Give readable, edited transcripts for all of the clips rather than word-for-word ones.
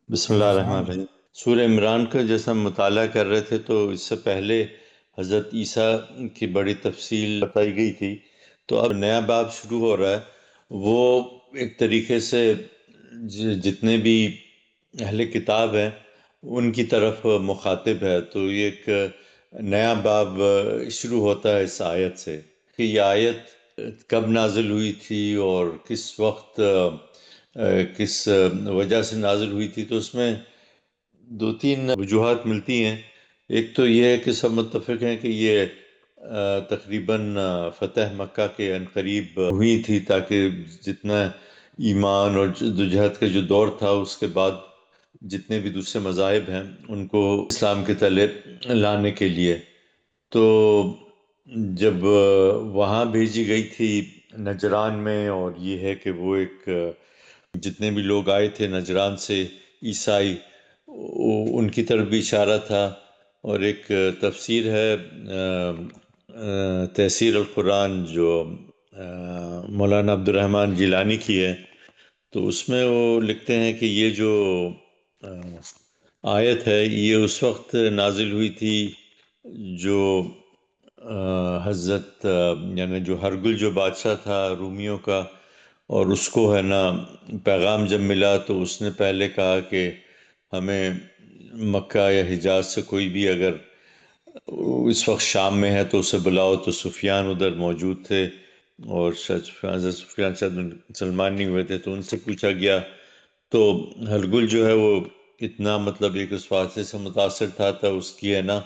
بسم اللہ الرحمن رمضان الرحیم۔ سورہ عمران کا جیسا ہم مطالعہ کر رہے تھے تو اس سے پہلے حضرت عیسیٰ کی بڑی تفصیل بتائی گئی تھی، تو اب نیا باب شروع ہو رہا ہے۔ وہ ایک طریقے سے جتنے بھی اہل کتاب ہیں ان کی طرف مخاطب ہے، تو یہ ایک نیا باب شروع ہوتا ہے اس آیت سے کہ یہ آیت کب نازل ہوئی تھی اور کس وقت کس وجہ سے نازل ہوئی تھی۔ تو اس میں دو تین وجوہات ملتی ہیں۔ ایک تو یہ ہے کہ سب متفق ہیں کہ یہ تقریباً فتح مکہ کے عنقریب ہوئی تھی، تاکہ جتنا ایمان اور جدوجہد کا جو دور تھا اس کے بعد جتنے بھی دوسرے مذاہب ہیں ان کو اسلام کے تلے لانے کے لیے۔ تو جب وہاں بھیجی گئی تھی نجران میں، اور یہ ہے کہ وہ ایک جتنے بھی لوگ آئے تھے نجران سے عیسائی، ان کی طرف بھی اشارہ تھا۔ اور ایک تفسیر ہے تفسیر القرآن جو مولانا عبد الرحمن جیلانی کی ہے، تو اس میں وہ لکھتے ہیں کہ یہ جو آیت ہے یہ اس وقت نازل ہوئی تھی جو حضرت یعنی جو ہرگل جو بادشاہ تھا رومیوں کا، اور اس کو ہے نا پیغام جب ملا تو اس نے پہلے کہا کہ ہمیں مکہ یا حجاز سے کوئی بھی اگر اس وقت شام میں ہے تو اسے بلاؤ۔ تو سفیان ادھر موجود تھے، اور حضرت سفیان شاید مسلمان نہیں ہوئے تھے، تو ان سے پوچھا گیا تو ہرگل جو ہے وہ اتنا مطلب ایک اس واقعے سے متاثر تھا اس کی ہے نا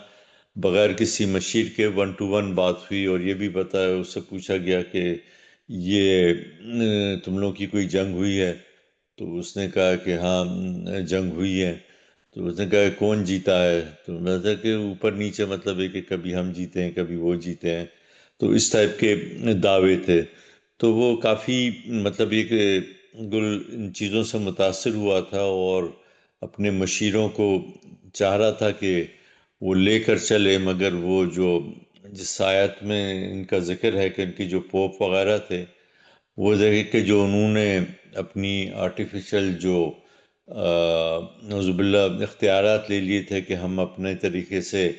بغیر کسی مشیر کے 1 to 1 بات ہوئی، اور یہ بھی بتایا، اس سے پوچھا گیا کہ یہ تم لوگوں کی کوئی جنگ ہوئی ہے؟ تو اس نے کہا کہ ہاں جنگ ہوئی ہے۔ تو اس نے کہا کہ کون جیتا ہے؟ تو مطلب کہ اوپر نیچے مطلب ہے کہ کبھی ہم جیتے ہیں کبھی وہ جیتے ہیں، تو اس ٹائپ کے دعوے تھے۔ تو وہ کافی مطلب یہ کہ گل ان چیزوں سے متاثر ہوا تھا، اور اپنے مشیروں کو چاہ رہا تھا کہ وہ لے کر چلے، مگر وہ جو جس آیت میں ان کا ذکر ہے کہ ان کی جو پوپ وغیرہ تھے، وہ دیکھ کہ جو انہوں نے اپنی آرٹیفیشل جو نعوذ باللہ اختیارات لے لیے تھے کہ ہم اپنے طریقے سے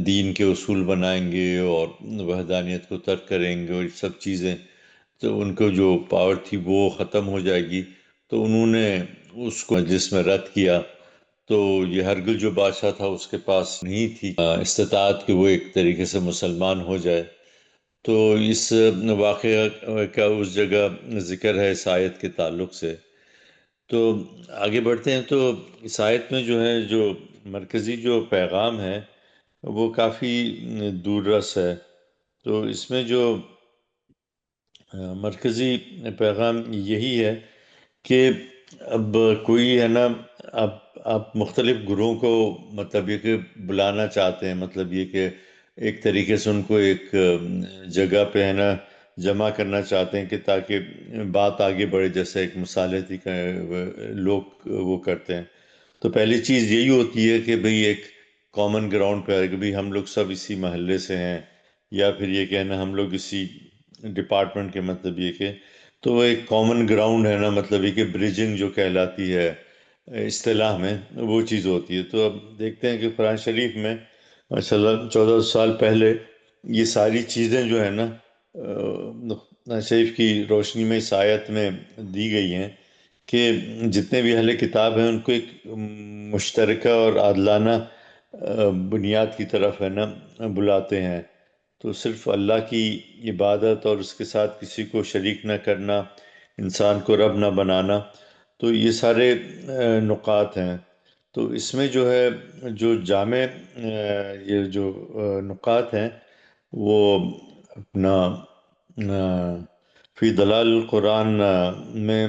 دین کے اصول بنائیں گے اور وحدانیت کو ترک کریں گے اور یہ سب چیزیں، تو ان کو جو پاور تھی وہ ختم ہو جائے گی، تو انہوں نے اس کو مجلس میں رد کیا۔ تو یہ ہرگل جو بادشاہ تھا اس کے پاس نہیں تھی استطاعت کہ وہ ایک طریقے سے مسلمان ہو جائے۔ تو اس واقعہ کا اس جگہ ذکر ہے اس آیت کے تعلق سے۔ تو آگے بڑھتے ہیں، تو اس آیت میں جو ہے جو مرکزی جو پیغام ہے وہ کافی دور رس ہے۔ تو اس میں جو مرکزی پیغام یہی ہے کہ اب کوئی ہے نا، اب آپ مختلف گروہوں کو مطلب یہ کہ بلانا چاہتے ہیں، مطلب یہ کہ ایک طریقے سے ان کو ایک جگہ پہ ہے نا جمع کرنا چاہتے ہیں کہ تاکہ بات آگے بڑھے، جیسے ایک مصالحتی کا لوگ وہ کرتے ہیں۔ تو پہلی چیز یہی ہوتی ہے کہ بھئی ایک کامن گراؤنڈ پہ ہے کہ بھئی ہم لوگ سب اسی محلے سے ہیں، یا پھر یہ کہنا ہم لوگ اسی ڈپارٹمنٹ کے، مطلب یہ کہ تو وہ ایک کامن گراؤنڈ ہے نا، مطلب یہ کہ بریجنگ جو کہلاتی ہے اصطلاح میں وہ چیز ہوتی ہے۔ تو اب دیکھتے ہیں کہ قرآن شریف میں ماشاء اللہ 1400 سال پہلے یہ ساری چیزیں جو ہے نا قرآن شریف کی روشنی میں اس آیت میں دی گئی ہیں کہ جتنے بھی اہل کتاب ہیں ان کو ایک مشترکہ اور عادلانہ بنیاد کی طرف ہے نا بلاتے ہیں۔ تو صرف اللہ کی عبادت اور اس کے ساتھ کسی کو شریک نہ کرنا، انسان کو رب نہ بنانا، تو یہ سارے نقاط ہیں۔ تو اس میں جو ہے جو جامع یہ جو نقاط ہیں وہ اپنا فی دلال القرآن میں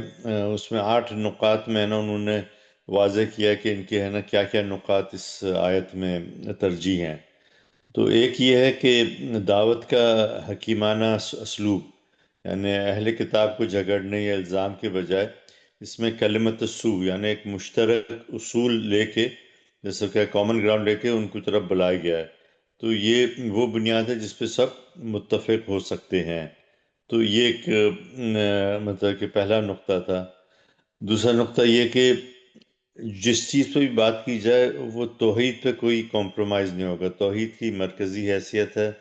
اس میں 8 نقاط میں ہے نا انہوں نے واضح کیا کہ ان کے ہے نا کیا کیا نقاط اس آیت میں ترجیح ہیں۔ تو ایک یہ ہے کہ دعوت کا حکیمانہ اسلوب، یعنی اہل کتاب کو جھگڑنے یا الزام کے بجائے اس میں کلمت السو یعنی ایک مشترک اصول لے کے، جیسے کہ کامن گراؤنڈ لے کے ان کی طرف بلایا گیا ہے۔ تو یہ وہ بنیاد ہے جس پہ سب متفق ہو سکتے ہیں۔ تو یہ ایک مطلب کہ پہلا نقطہ تھا۔ دوسرا نقطہ یہ کہ جس چیز پہ بھی بات کی جائے وہ توحید پہ کوئی کمپرومائز نہیں ہوگا. توحید کی مرکزی حیثیت ہے،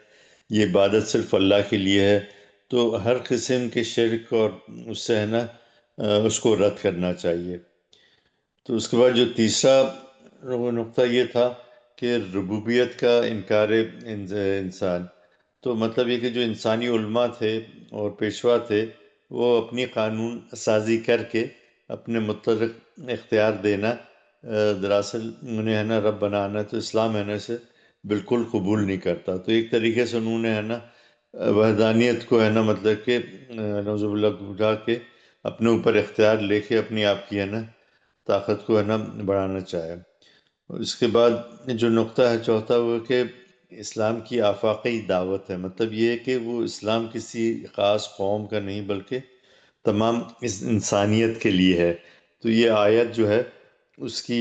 یہ عبادت صرف اللہ کے لیے ہے. تو ہر قسم کے شرک اور اس سے ہے نا اس کو رد کرنا چاہیے. تو اس کے بعد جو تیسرا وہ نقطہ یہ تھا کہ ربوبیت کا انکار انسان. تو مطلب یہ کہ جو انسانی علماء تھے اور پیشوا تھے وہ اپنی قانون سازی کر کے اپنے متعلق اختیار دینا دراصل انہیں ہے نا رب بنانا، تو اسلام ہے نا اسے بالکل قبول نہیں کرتا. تو ایک طریقے سے انہوں نے ہے نا وحدانیت کو ہے نا مطلب کہ نعوذ باللہ اٹھا کے اپنے اوپر اختیار لے کے اپنی آپ کی ہے نا طاقت کو ہے نا بڑھانا چاہے. اس کے بعد جو نقطہ ہے چوتھا وہ کہ اسلام کی آفاقی دعوت ہے. مطلب یہ ہے کہ وہ اسلام کسی خاص قوم کا نہیں بلکہ تمام اس انسانیت کے لیے ہے. تو یہ آیت جو ہے اس کی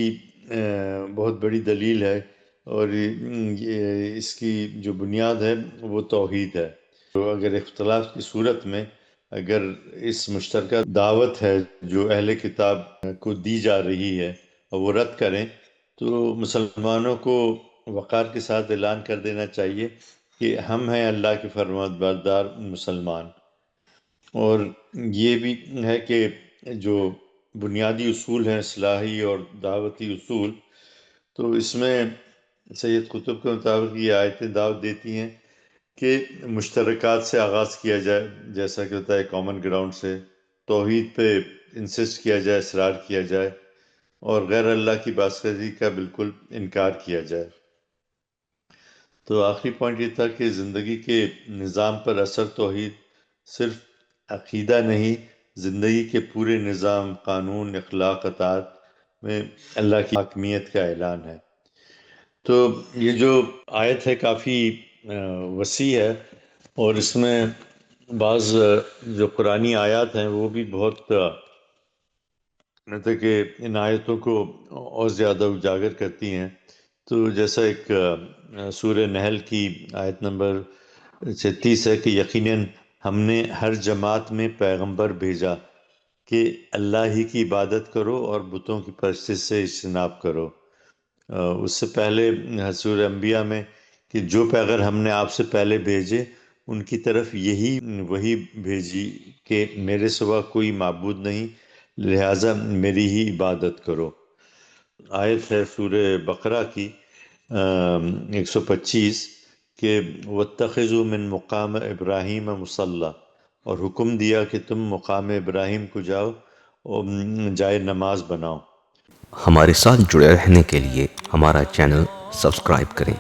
بہت بڑی دلیل ہے، اور یہ اس کی جو بنیاد ہے وہ توحید ہے. تو اگر اختلاف کی صورت میں اگر اس مشترکہ دعوت ہے جو اہل کتاب کو دی جا رہی ہے اور وہ رد کریں، تو مسلمانوں کو وقار کے ساتھ اعلان کر دینا چاہیے کہ ہم ہیں اللہ کے فرمانبردار مسلمان. اور یہ بھی ہے کہ جو بنیادی اصول ہیں اصلاحی اور دعوتی اصول، تو اس میں سید قطب کے مطابق یہ آیتیں دعوت دیتی ہیں کہ مشترکات سے آغاز کیا جائے، جیسا کہ ہوتا ہے کامن گراؤنڈ سے. توحید پہ انسسٹ کیا جائے، اصرار کیا جائے، اور غیر اللہ کی بازخواہی کا بالکل انکار کیا جائے. تو آخری پوائنٹ یہ تھا کہ زندگی کے نظام پر اثر توحید صرف عقیدہ نہیں، زندگی کے پورے نظام، قانون، اخلاق، اطاعت میں اللہ کی حاکمیت کا اعلان ہے. تو یہ جو آیت ہے کافی وسیع ہے، اور اس میں بعض جو قرآنی آیات ہیں وہ بھی بہت مطلب کہ ان آیتوں کو اور زیادہ اجاگر کرتی ہیں. تو جیسا ایک سورہ نحل کی آیت نمبر 36 ہے کہ یقیناً ہم نے ہر جماعت میں پیغمبر بھیجا کہ اللہ ہی کی عبادت کرو اور بتوں کی پرستش سے اجتناب کرو. اس سے پہلے سورہ انبیاء میں کہ جو پیغمبر ہم نے آپ سے پہلے بھیجے ان کی طرف یہی وہی بھیجی کہ میرے سوا کوئی معبود نہیں، لہٰذا میری ہی عبادت کرو. آیت ہے سورہ بقرہ کی 125 کہ وَاتَّخِذُوا مِن مقام ابراہیم مصلی، اور حکم دیا کہ تم مقام ابراہیم کو جاؤ اور جائے نماز بناؤ. ہمارے ساتھ جڑے رہنے کے لیے ہمارا چینل سبسکرائب کریں.